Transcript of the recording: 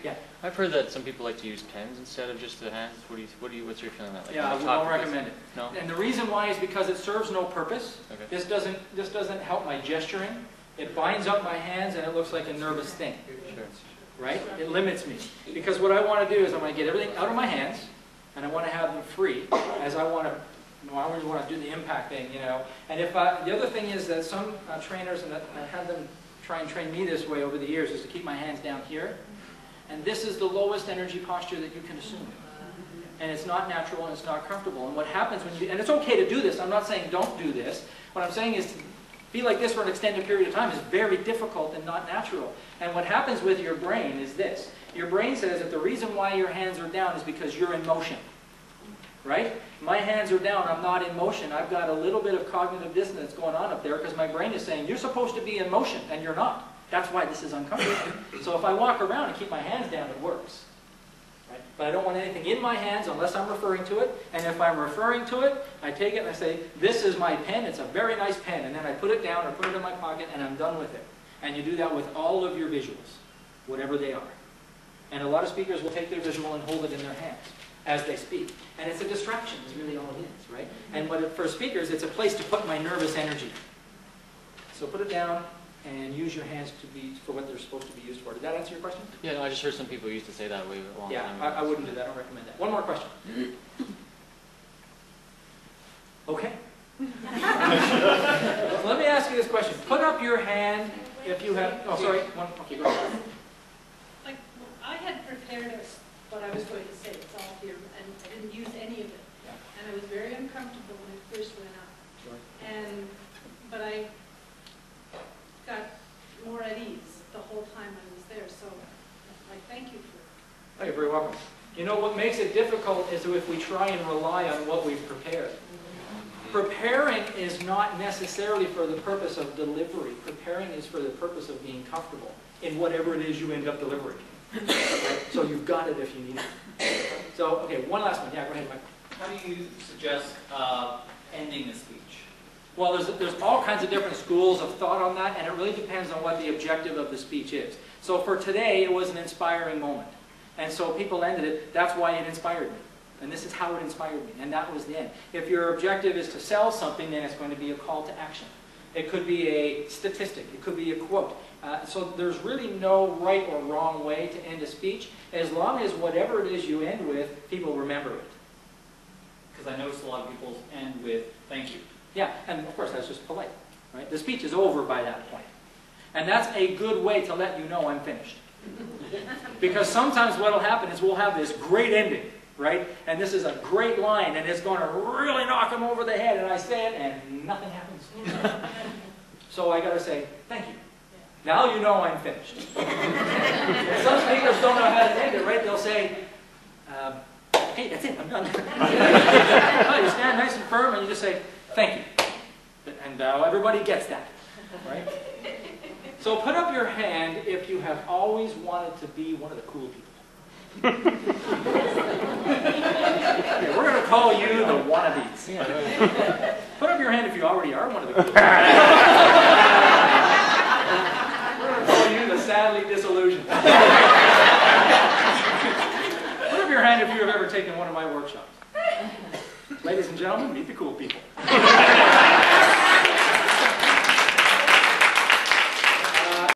Yeah. I've heard that some people like to use pens instead of just the hands. What's your feeling on that? Like Yeah, I won't recommend it. No? And the reason why is because it serves no purpose. Okay. This doesn't help my gesturing. It binds up my hands and it looks like a nervous thing. Sure. Right? It limits me. Because what I want to do is I want to get everything out of my hands and I want to have them free as I want to. I always want to do the impact thing, you know. And if the other thing is that some trainers, and I had them try and train me this way over the years, is to keep my hands down here. And this is the lowest energy posture that you can assume. And it's not natural and it's not comfortable. And what happens when you, and it's okay to do this, I'm not saying don't do this. What I'm saying is to be like this for an extended period of time is very difficult and not natural. And what happens with your brain is this. Your brain says that the reason why your hands are down is because you're in motion. Right? My hands are down, I'm not in motion. I've got a little bit of cognitive dissonance going on up there because my brain is saying, you're supposed to be in motion, and you're not. That's why this is uncomfortable. So if I walk around and keep my hands down, it works. Right? But I don't want anything in my hands unless I'm referring to it. And if I'm referring to it, I take it and I say, this is my pen, it's a very nice pen. And then I put it down or put it in my pocket and I'm done with it. And you do that with all of your visuals, whatever they are. And a lot of speakers will take their visual and hold it in their hands as they speak. And it's a distraction, is really all it is, right? And for speakers, it's a place to put my nervous energy. So put it down and use your hands to be for what they're supposed to be used for. Did that answer your question? Yeah, no, I just heard some people used to say that way a long time ago. I wouldn't do that. I don't recommend that. One more question. Okay. So let me ask you this question. Put up your hand if you have... Oh, sorry. Okay, go ahead. Like, I had prepared what I was going to say. It's all here, and I didn't use any of it. Yeah. And I was very uncomfortable when it first went up. Sure. But I got more at ease the whole time I was there. So, like, thank you for... Oh, you're very welcome. You know, what makes it difficult is if we try and rely on what we've prepared. Preparing is not necessarily for the purpose of delivery. Preparing is for the purpose of being comfortable in whatever it is you end up delivering. Right? So you've got it if you need it. So, okay, one last one. Yeah, go ahead, Mike. How do you suggest ending the speech? Well, there's all kinds of different schools of thought on that, and it really depends on what the objective of the speech is. So for today, it was an inspiring moment. And so people ended it, that's why it inspired me. And this is how it inspired me, and that was the end. If your objective is to sell something, then it's going to be a call to action. It could be a statistic, it could be a quote. So there's really no right or wrong way to end a speech, as long as whatever it is you end with, people remember it. Because I noticed a lot of people end with, thank you. Yeah, and of course that's just polite. Right? The speech is over by that point. And that's a good way to let you know I'm finished. Because sometimes what will happen is we'll have this great ending, right? And this is a great line, and it's going to really knock them over the head, and I say it, and nothing happens. So I got to say, thank you. Now you know I'm finished. And some speakers don't know how to end it, right? They'll say, okay, that's it, I'm done. No, you stand nice and firm, and you just say, thank you. And everybody gets that, right? So put up your hand if you have always wanted to be one of the cool people. Okay, we're going to call you the wannabes. Put up your hand if you already are one of the cool people. We're going to call you the sadly disillusioned. Put up your hand if you have ever taken one of my workshops. Ladies and gentlemen, meet the cool people.